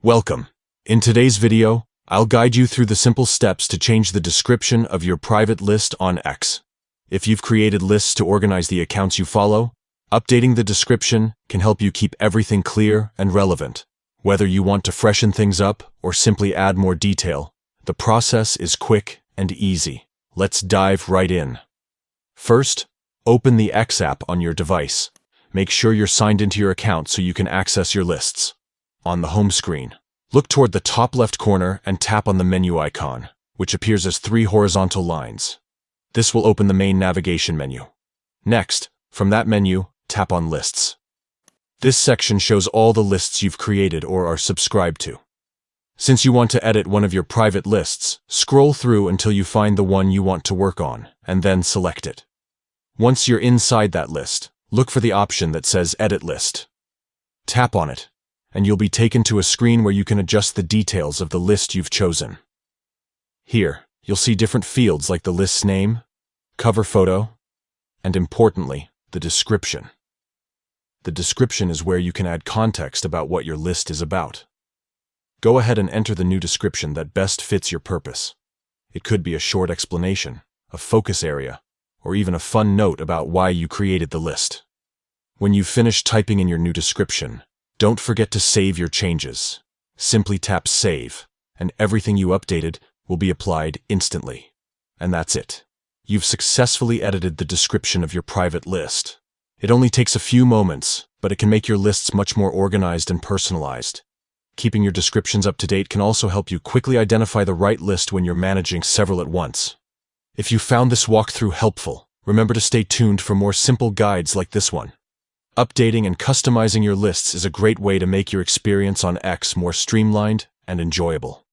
Welcome. In today's video, I'll guide you through the simple steps to change the description of your private list on X. If you've created lists to organize the accounts you follow, updating the description can help you keep everything clear and relevant. Whether you want to freshen things up or simply add more detail, the process is quick and easy. Let's dive right in. First, open the X app on your device. Make sure you're signed into your account so you can access your lists. On the home screen, look toward the top left corner and tap on the menu icon, which appears as 3 horizontal lines. This will open the main navigation menu. Next, from that menu, tap on Lists. This section shows all the lists you've created or are subscribed to. Since you want to edit one of your private lists, scroll through until you find the one you want to work on, and then select it. Once you're inside that list, look for the option that says Edit List. Tap on it, and you'll be taken to a screen where you can adjust the details of the list you've chosen. Here, you'll see different fields like the list's name, cover photo, and importantly, the description. The description is where you can add context about what your list is about. Go ahead and enter the new description that best fits your purpose. It could be a short explanation, a focus area, or even a fun note about why you created the list. When you've finished typing in your new description, don't forget to save your changes. Simply tap Save, and everything you updated will be applied instantly. And that's it. You've successfully edited the description of your private list. It only takes a few moments, but it can make your lists much more organized and personalized. Keeping your descriptions up to date can also help you quickly identify the right list when you're managing several at once. If you found this walkthrough helpful, remember to stay tuned for more simple guides like this one. Updating and customizing your lists is a great way to make your experience on X more streamlined and enjoyable.